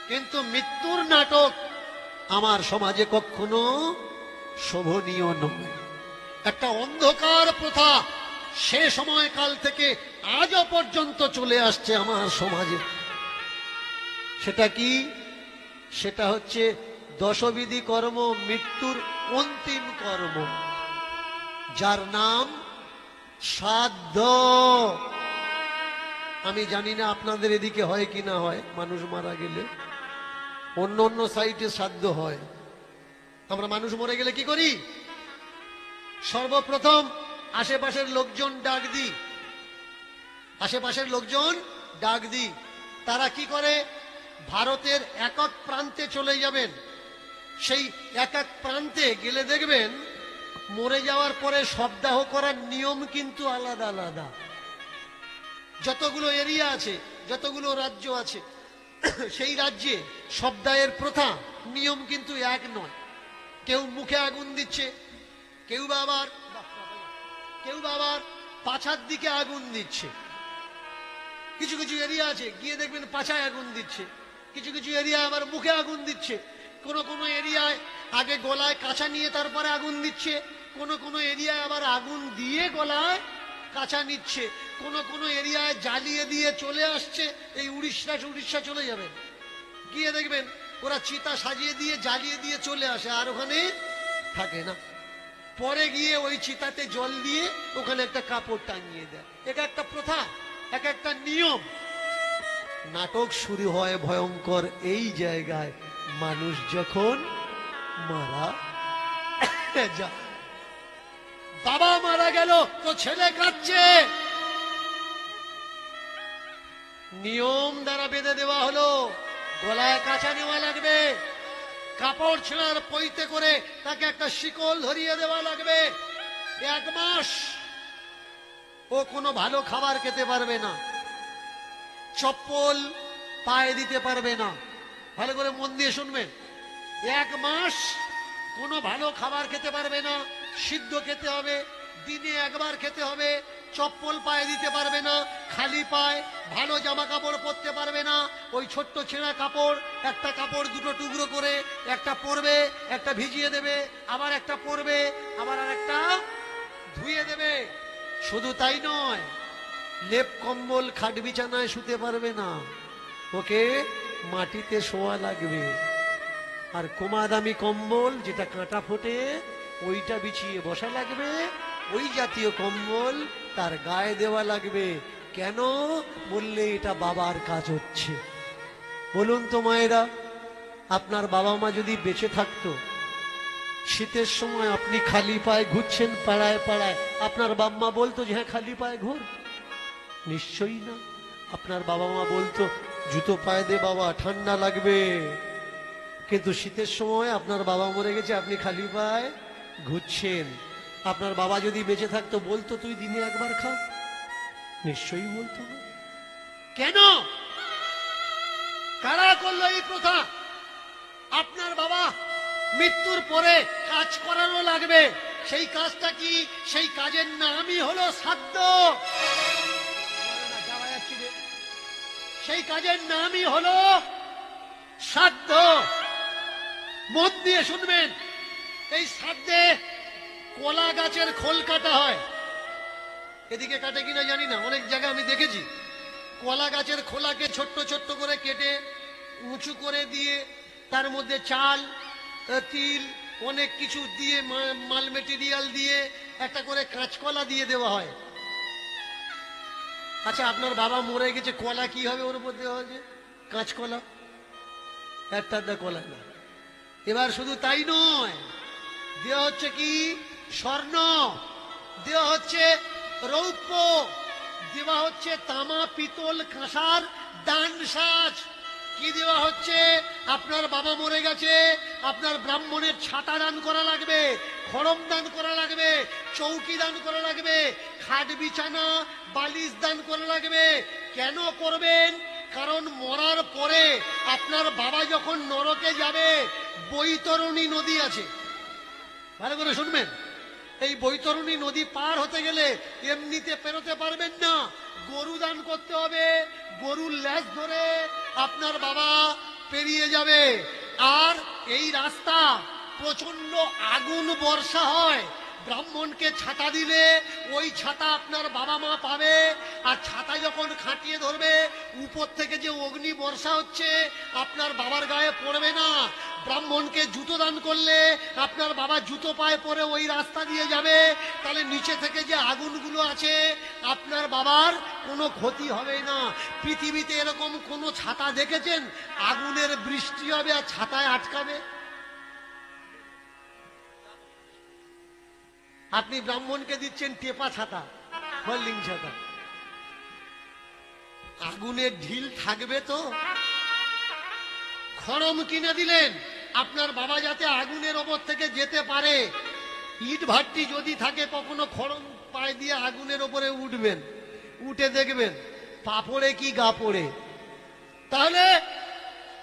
কিন্তু মৃত্যুর নাটক আমার সমাজে কখনো শোভনীয় নয়। একটা অন্ধকার প্রথা সে সময়কাল থেকে আজও পর্যন্ত চলে আসছে আমার সমাজে। সেটা কি? সেটা হচ্ছে দশবিধি কর্ম, মৃত্যুর অন্তিম কর্ম, যার নাম শ্রাদ্ধ। আমি জানি না আপনাদের এদিকে হয় কি না হয়, মানুষ মারা গেলে অন্য অন্য সাইটে শ্রাদ্ধ হয়। আমরা মানুষ মরে গেলে কি করি? সর্বপ্রথম আশেপাশের লোকজন ডাক দিই, আশেপাশের লোকজন ডাক দিই। তারা কি করে? ভারতের এক এক প্রান্তে চলে যাবেন। সেই এক এক প্রান্তে গেলে দেখবেন মরে যাওয়ার পরে শবদাহ করার নিয়ম কিন্তু আলাদা আলাদা। যতগুলো এরিয়া আছে, যতগুলো রাজ্য আছে, সেই রাজ্যে শবদাহের প্রথা নিয়ম কিন্তু এক নয়। কেউ মুখে আগুন দিচ্ছে, কেউ বা আবার পাছার দিকে আগুন দিচ্ছে। কিছু কিছু এরিয়া আছে গিয়ে দেখবেন পাছায় আগুন দিচ্ছে, কিছু কিছু এরিয়া আবার মুখে আগুন দিচ্ছে। কোন কোন এরিয়ায় আগে গলায় কাঁচা নিয়ে তারপরে আগুন দিচ্ছে, কোন কোন এরিয়ায় আবার আগুন দিয়ে গলায় কাঁচা নিচ্ছে, কোন কোন এরিয়ায় জ্বালিয়ে দিয়ে চলে আসছে। এই উড়িষ্যা চলে যাবেন, গিয়ে দেখবেন ওরা চিতা সাজিয়ে দিয়ে জ্বালিয়ে দিয়ে চলে আসে, আর ওখানে থাকে না। পরে গিয়ে ওই চিতাতে জল দিয়ে ওখানে একটা কাপড় টাঙিয়ে দেয়। এটা একটা প্রথা, এক একটা নিয়ম। নাটক শুরু হয় ভয়ঙ্কর এই জায়গায়, মানুষ যখন মারা যায়। বাবা মারা গেল তো ছেলে কাঁদছে, নিয়ম দ্বারা বেঁধে দেওয়া হলো গলায় কাঁচা নেওয়া লাগবে, কাপড় ছেঁড়ার পইতে করে তাকে একটা শিকল ধরিয়ে দেওয়া লাগবে। 1 মাস ও কোনো ভালো খাবার খেতে পারবে না, চপ্পল পায়ে দিতে পারবে না। ভালো করে মন দিয়ে শুনবেন, 1 মাস কোনো ভালো খাবার খেতে পারবে না, সিদ্ধ খেতে হবে, দিনে একবার খেতে হবে, চপ্পল পায়ে দিতে পারবে না, খালি পায়ে, ভালো জামা কাপড় পরতে পারবে না। ওই ছোট্ট ছেঁড়া কাপড়, একটা কাপড় দুটো টুকরো করে, একটা পরবে, একটা ভিজিয়ে দেবে, আবার একটা পরবে, আবার আর একটা ধুয়ে দেবে। শুধু তাই নয়, লেপ কম্বল খাট বিছানায় শুতে পারবে না, ওকে মাটিতে শোয়া লাগবে। আর কোমাদামি কম্বল যেটা কাঁটা ফোটে ওইটা বিছিয়ে বসা লাগবে, ওই জাতীয় কম্বল তার গায়ে দেওয়া লাগবে। কেন বললে এটা বাবার কাজ হচ্ছে। বলুন তো মায়েরা, আপনার বাবা মা যদি বেঁচে থাকতো, শীতের সময় আপনি খালি পায়ে ঘুরছেন পাড়ায় পাড়ায়, আপনার বাবা মা বলতো যে হ্যাঁ খালি পায়ে ঘুর? নিশ্চয়ই না। আপনার বাবা মা বলতো জুতো পায়ে দে বাবা, ঠান্ডা লাগবে। কিন্তু শীতের সময় আপনার বাবা মরে গেছে, আপনি খালি পায়ে ঘুরছেন। আপনার বাবা যদি বেঁচে থাকতো বলতো তুই দিনে একবার খা? নিশ্চয়ই বলতো না। কেন? কারা করলো এই প্রথা? আপনার বাবা মৃত্যুর পরে কাজ করানো লাগবে। সেই কাজটা কি? সেই কাজের নামই হলো শ্রাদ্ধ। সেই কাজের নামই হলো শ্রাদ্ধ। মন দিয়ে শুনবেন, এই শ্রাদ্ধে কলা গাছের খোল কাটা হয়। এদিকে কাটে কিনা জানি না, অনেক জায়গায় আমি দেখেছি কলা গাছের খোলাকে ছোট্ট ছোট্ট করে কেটে উঁচু করে দিয়ে তার মধ্যে চাল, তিল, অনেক কিছু দিয়ে, মাল মেটেরিয়াল দিয়ে একটা করে কাঁচকলা দিয়ে দেওয়া হয়। আচ্ছা, আপনার বাবা মরে গেছে, কলা কি হবে ওর উপর দেওয়া হয়েছে? কাঁচকলা, একটা কলা না। এবার শুধু তাই নয়, দেওয়া হচ্ছে কি? স্বর্ণ, দেওয়া হচ্ছে রৌপ্য, দেওয়া হচ্ছে তামা, পিতল, কাঁসার দান সাজ। কি দেওয়া হচ্ছে? আপনার বাবা মরে গেছে, আপনার ব্রাহ্মণের ছাতা দান করা লাগবে, খড়ম দান করা লাগবে, চৌকি দান করা লাগবে, খাট বিছানা বালিশ দান করা লাগবে। কেন করবেন? কারণ মরার পরে আপনার বাবা যখন নরকে যাবে, বৈতরণী নদী আছে, ভালো করে শুনবেন, এই বৈতরণী নদী পার হতে গেলে এমনিতে পেরোতে পারবেন না, গরু দান করতে হবে। গরুর ল্যাজ ধরে আপনার বাবা পেরিয়ে যাবে। আর এই রাস্তা প্রচন্ড আগুন বর্ষা হয়, ব্রাহ্মণকে ছাতা দিলে ওই ছাতা আপনার বাবা মা পাবে, আর ছাতা যখন খাটিয়ে ধরবে উপর থেকে যে অগ্নি বর্ষা হচ্ছে আপনার বাবার গায়ে পড়বে না। ব্রাহ্মণকে জুতো দান করলে আপনার বাবা জুতো পায়ে পরে ওই রাস্তা দিয়ে যাবে, তাহলে নিচে থেকে যে আগুনগুলো আছে আপনার বাবার কোনো ক্ষতি হবে না। পৃথিবীতে এরকম কোনো ছাতা দেখেছেন আগুনের বৃষ্টি হবে আর ছাতায় আটকাবে? আপনি ব্রাহ্মণকে দিচ্ছেন টেপা ছাতা, হোল্ডিং ছাতা, আগুনের ঢিল থাকবে তো? খড়ম কিনে দিলেন আপনার বাবা যাতে আগুনের ওপর থেকে যেতে পারে। ইট ভাট্টি যদি থাকে কখনো খড়ম পায়ে দিয়ে আগুনের ওপরে উঠবেন, উঠে দেখবেন পা পড়ে কি গা পড়ে। তাহলে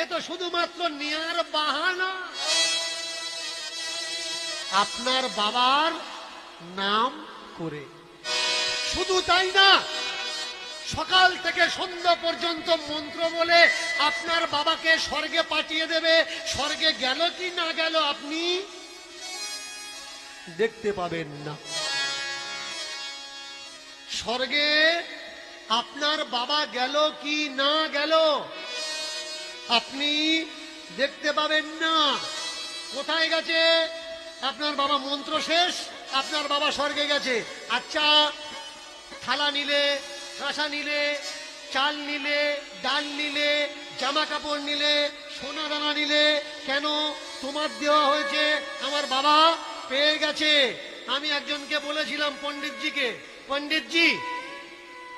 এ তো শুধুমাত্র নেয়ার বাহানা। আপনার বাবার নাম করে, শুধু তাই না, সকাল থেকে সন্ধ্যা পর্যন্ত মন্ত্র বলে আপনার বাবাকে স্বর্গে পাঠিয়ে দেবে। স্বর্গে গেল কি না গেল আপনি দেখতে পাবেন না। স্বর্গে আপনার বাবা গেল কি না গেল আপনি দেখতে পাবেন না। কোথায় গেছে আপনার বাবা? মন্ত্র শেষ, আপনার বাবা স্বর্গে গেছে। আচ্ছা, থালা নিলে, কাঁসা নিলে, চাল নিলে, ডাল নিলে, জামা কাপড় নিলে, সোনা দানা নিলে, কেন? তোমার দেওয়া হয়েছে, আমার বাবা পেয়ে গেছে। আমি একজনকে বলেছিলাম, পণ্ডিতজিকে, পণ্ডিতজি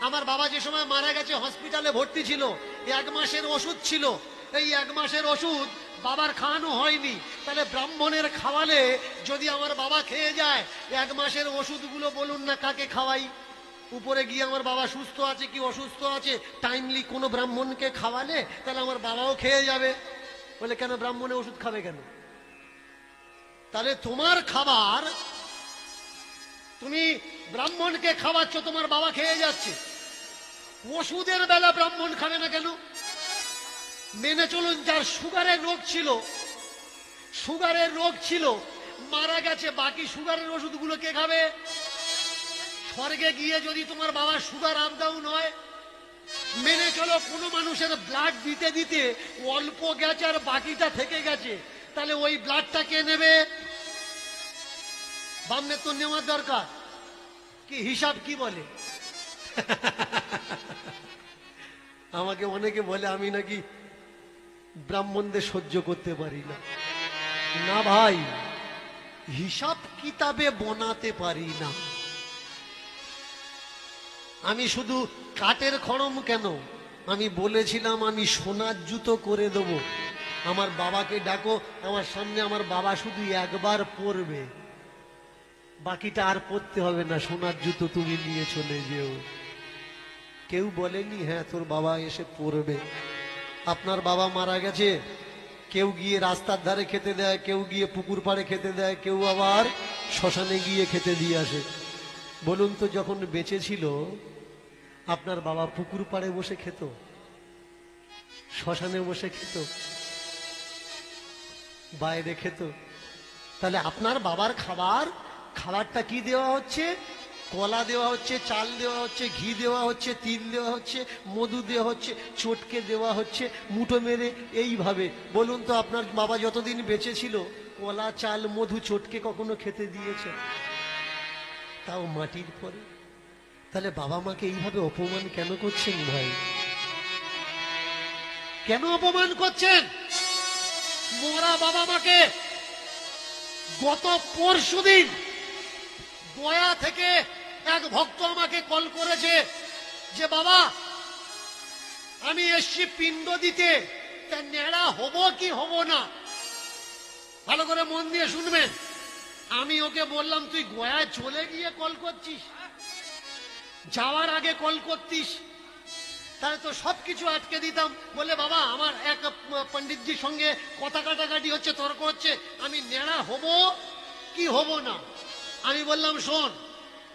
আমার বাবা যে সময় মারা গেছে হসপিটালে ভর্তি ছিল, 1 মাসের ওষুধ ছিল, এই 1 মাসের ওষুধ বাবার খাওয়ানো হয়নি, তাহলে ব্রাহ্মণের খাওয়ালে যদি আমার বাবা খেয়ে যায়, 1 মাসের ওষুধগুলো বলুন না কাকে খাওয়াই? উপরে গিয়ে আমার বাবা সুস্থ আছে কি অসুস্থ আছে টাইমলি কোনো ব্রাহ্মণকে খাওয়ালে তাহলে আমার বাবাও খেয়ে যাবে। বলে কেন ব্রাহ্মণে ওষুধ খাবে কেন? তাহলে তোমার খাবার তুমি ব্রাহ্মণকে খাওয়াচ্ছ, তোমার বাবা খেয়ে যাচ্ছে, ওষুধের বেলা ব্রাহ্মণ খাবে না কেন? মেনে চলুন, যার সুগারের রোগ ছিল, সুগারের রোগ ছিল, মারা গেছে, বাকি সুগারের ওষুধগুলো কে খাবে? স্বর্গে গিয়ে যদি তোমার বাবা সুগার আপ ডাউন হয়, মেনে চলো কোনো মানুষের ব্লাড দিতে দিতে অল্প গেছে আর বাকিটা থেকে গেছে, তাহলে ওই ব্লাডটা কে নেবে? বামনের তো নেওয়ার দরকার। কি হিসাব কি বলে? আমাকে অনেকে বলে আমি নাকি ব্রাহ্মণদের সহ্য করতে পারি না। না ভাই, হিসাব কিতাবে বনাতে পারি না। আমি শুধু কাঠের খড়ম কেন, আমি বলেছিলাম আমি সোনার জুতো করে দেবো। আমার বাবাকে ডাকো, আমার সামনে আমার বাবা শুধু একবার পরবে, বাকিটা আর পরতে হবে না, সোনার জুতো তুমি নিয়ে চলে যেও। কেউ বলেনি হ্যাঁ তোর বাবা এসে পরবে। আপনার বাবা মারা গেছে, কেউ গিয়ে রাস্তার ধারে খেতে দেয়, কেউ গিয়ে পুকুর পাড়ে খেতে দেয়, কেউ আবার শ্মশানে গিয়ে খেতে দিয়ে আসে। বলুন তো, যখন বেঁচে ছিল আপনার বাবা পুকুর পাড়ে বসে খেত, শ্মশানে বসে খেত, বাইরে খেত, তাহলে আপনার বাবার খাবারটা কি দেওয়া হচ্ছে? কলা দেওয়া হচ্ছে, চাল দেওয়া হচ্ছে, ঘি দেওয়া হচ্ছে, তিল দেওয়া হচ্ছে, মধু দেওয়া হচ্ছে, চটকে দেওয়া হচ্ছে, মুঠো মেরে এইভাবে। বলুন তো, আপনার বাবা যতদিন বেঁচে ছিল কলা, চাল, মধু, চটকে কখনো খেতে দিয়েছে? তাও মাটির পরে। তাহলে বাবা মাকে এইভাবে অপমান কেন করছেন ভাই? কেন অপমান করছেন মরা বাবা মাকে? গত পরশুদিন গয়া থেকে এক ভক্ত আমাকে কল করেছে যে বাবা আমি এসছি পিণ্ড দিতে, তা ন্যাড়া হব কি হব না? ভালো করে মন দিয়ে শুনবেন। আমি ওকে বললাম তুই গয়ায় চলে গিয়ে কল করছিস, যাওয়ার আগে কল করতিস, তাহলে তো সবকিছু আটকে দিতাম। বলে বাবা আমার এক পণ্ডিতজির সঙ্গে কথা কাটাকাটি হচ্ছে, তর্ক হচ্ছে, আমি ন্যাড়া হব কি হব না? আমি বললাম শোন,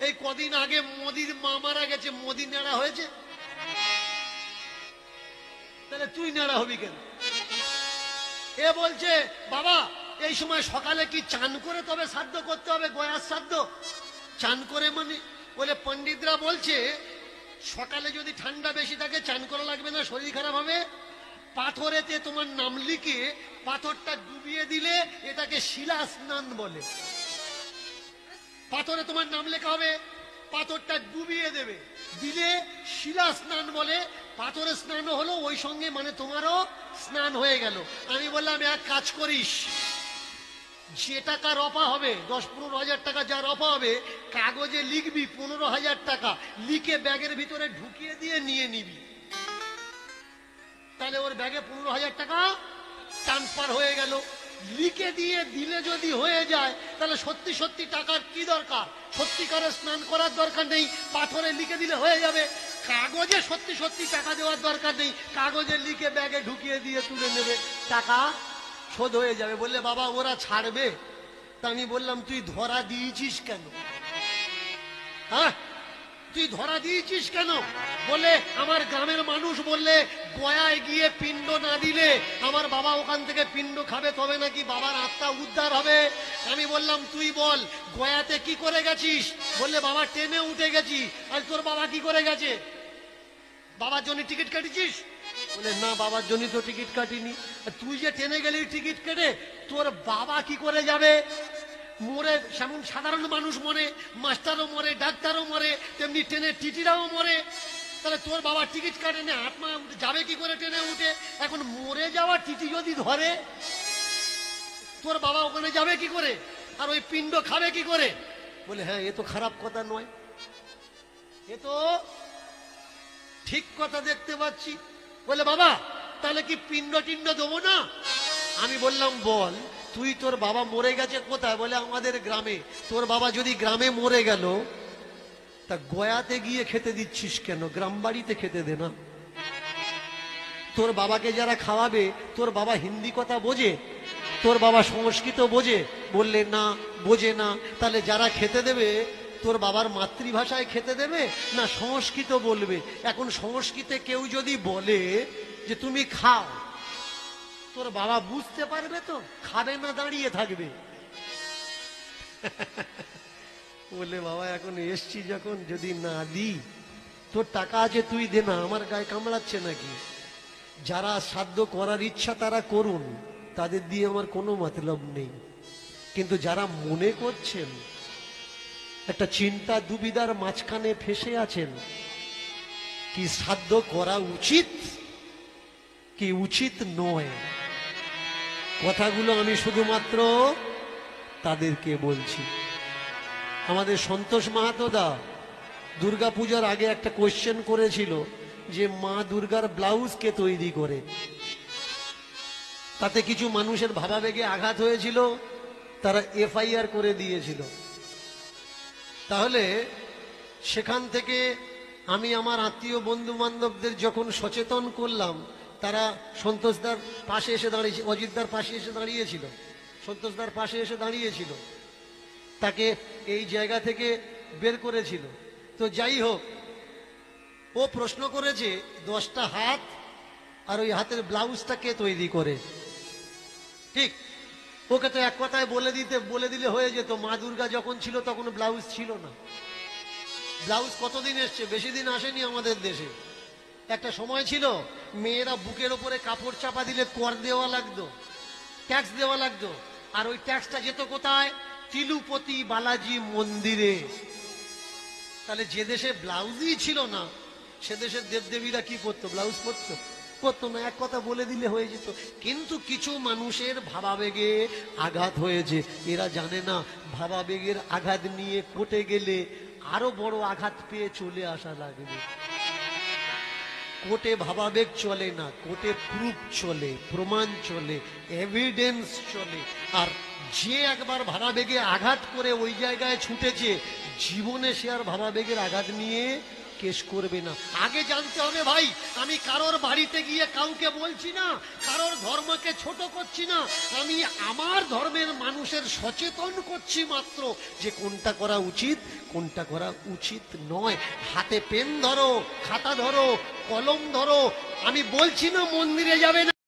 এই কদিন আগে মোদির মা মারা গেছে, মোদি ন্যাড়া হয়েছে, তাহলে তুই ন্যাড়া হবি কেন? এ বলছে বাবা এই সময় সকালে কি চান করে তবে শ্রাদ্ধ করতে হবে, গয়ার শ্রাদ্ধ? চান করে মানে? বলে পণ্ডিতরা বলছে সকালে যদি ঠান্ডা বেশি থাকে চান করা লাগবে না, শরীর খারাপ হবে। পাথরেতে তোমার নাম লিখে পাথরটা ডুবিয়ে দিলে এটাকে শিলা স্নান বলে। পাথরে তোমার নাম লেখা হবে, পাথরটা ডুবিয়ে দেবে, দিলে শিলা স্নান বলে। পাথরের স্নান হলো ওই সঙ্গে, মানে তোমারও স্নান হয়ে গেল। আমি বললাম এক কাজ করিস, যে টাকা রপা হবে 10-15 হাজার টাকা যা রপা হবে, কাগজে লিখবি 15,000 টাকা, লিখে ব্যাগের ভিতরে ঢুকিয়ে দিয়ে নিয়ে নিবি। তাহলে ওর ব্যাগে 15,000 টাকা ট্রান্সফার হয়ে গেল। লিখে দিয়ে দিলে যদি হয়ে যায় তাহলে সত্যি সত্যি টাকার কি দরকার? সত্যিকারের স্নান করার দরকার নেই, পাথরে লিখে দিলে হয়ে যাবে। কাগজে সত্যি সত্যি টাকা দেওয়ার দরকার নেই, কাগজে লিখে ব্যাগে ঢুকিয়ে দিয়ে তুলে নেবে, টাকা শোধ হয়ে যাবে। বললে বাবা ওরা ছাড়বে? তা আমি বললাম তুই ধরা দিয়েছিস কেন? হ্যাঁ তুই ধরা দিয়েছিস কেন? বলে আমার গ্রামের মানুষ বললে গয়ায় গিয়ে পিণ্ড না দিলে আমার বাবা ওখান থেকে পিণ্ড খাবে, তবে নাকি বাবার আত্মা উদ্ধার হবে। আমি বললাম তুই বল গয়াতে কি করে গেছিস? বললে বাবা ট্রেনে উঠে গেছি। আর তোর বাবা কি করে গেছে? বাবার জন্য টিকিট কাটিছিস? বলে না বাবার জন্য তো টিকিট কাটিনি। তুই যে ট্রেনে গেলি টিকিট কেটে, তোর বাবা কি করে যাবে? মরে যেমন সাধারণ মানুষ মরে, মাস্টারও মরে, ডাক্তারও মরে, তেমনি ট্রেনের টিটিরাও মরে। তাহলে তোর বাবা টিকিট কাটেনি, আত্মা যাবে কি করে ট্রেনে উঠে? এখন মরে যাওয়া টিটি যদি ধরে, তোর বাবা ওখানে যাবে কি করে? আর ওই পিণ্ড খাবে কি করে? বলে হ্যাঁ এ তো খারাপ কথা নয়, এ তো ঠিক কথা দেখতে পাচ্ছি। বলে বাবা তাহলে কি পিণ্ড টিণ্ড দেবো না? আমি বললাম বল তুই তোর বাবা মরে গেছে কোথায়? বলে আমাদের গ্রামে। তোর বাবা যদি গ্রামে মরে গেল তা গয়াতে গিয়ে খেতে দিচ্ছিস কেন? গ্রাম বাড়িতে খেতে দে না। তোর বাবাকে যারা খাওয়াবে, তোর বাবা হিন্দি কথা বোঝে? তোর বাবা সংস্কৃত বোঝে? বললে না বোঝে না। তাহলে যারা খেতে দেবে তোর বাবার মাতৃভাষায় খেতে দেবে না সংস্কৃত বলবে? এখন সংস্কৃতে কেউ যদি বলে যে তুমি খাও, তোর বাবা বুঝতে পারবে তো? খাবে না দাঁড়িয়ে থাকবে? বলে বাবা এখন এসছি যখন, যদি না দিই, তোর টাকা আছে তুই দে না, আমার গায়ে কামড়াচ্ছে নাকি? যারা সাধ্য করার ইচ্ছা তারা করুন, তাদের দিয়ে আমার কোনো মতলব নেই। কিন্তু যারা মনে করছেন একটা চিন্তা দুবিধার মাঝখানে ফেসে আছেন, কি সাধ্য করা উচিত কি উচিত নয়, কথাগুলো আমি শুধুমাত্র তাদেরকে বলছি। আমাদের সন্তোষ মাহাতো দা দুর্গাপূজার আগে একটা কোয়েশ্চেন করেছিল যে মা দুর্গার ব্লাউজ কে তৈরি করে। তাতে কিছু মানুষের ভাবাবেগে আঘাত হয়েছিল, তারা FIR করে দিয়েছিল। তাহলে সেখান থেকে আমি আমার আত্মীয় বন্ধু বান্ধবদের যখন সচেতন করলাম, তারা সন্তোষদার পাশে এসে দাঁড়িয়েছে, অজিতদার পাশে এসে দাঁড়িয়েছিল, সন্তোষদার পাশে এসে দাঁড়িয়েছিল, তাকে এই জায়গা থেকে বের করেছিল। তো যাই হোক, ও প্রশ্ন করেছে 10টা হাত আর ওই হাতের ব্লাউজটা কে তৈরি করে? ঠিক, ওকে তো এক কথায় বলে দিলে হয়ে যেত। মা দুর্গা যখন ছিল তখন ব্লাউজ ছিল না। ব্লাউজ কতদিন এসছে? বেশি দিন আসেনি আমাদের দেশে। একটা সময় ছিল মেয়েরা বুকের ওপরে কাপড় চাপা দিলে কর দেওয়া লাগতো, ট্যাক্স দেওয়া লাগতো। আর ওই ট্যাক্সটা যেত কোথায়? তিরুপতি বালাজি মন্দিরে। তাহলে যে দেশে ব্লাউজই ছিল না সে দেশের দেবদেবীরা কি করতো? ব্লাউজ পরতো না। এক কথা বলে দিলে হয়ে যেত। কিন্তু কিছু মানুষের ভাবাবেগে আঘাত হয়েছে, এরা জানে না ভাবাবেগের আঘাত নিয়ে কোর্টে গেলে আরো বড় আঘাত পেয়ে চলে আসা লাগবে। কোর্টে ভাবাবেগ চলে না, কোর্টে প্রুফ চলে, প্রমাণ চলে, এভিডেন্স চলে। আর যে একবার ভাবাবেগে আঘাত করে ওই জায়গায় ছুটেছে, জীবনে সে আর ভাবাবেগের আঘাত নিয়ে কেস করবে না। আগে জানতে হবে ভাই, আমি কারোর বাড়িতে গিয়ে কাউকে বলছি না, কারোর ধর্মকে ছোট করছি না, আমি আমার ধর্মের মানুষের সচেতন করছি মাত্র, যে কোনটা করা উচিত কোনটা করা উচিত নয়। হাতে পেন ধরো, খাতা ধরো, কলম ধরো। আমি বলছি না মন্দিরে যাবে না।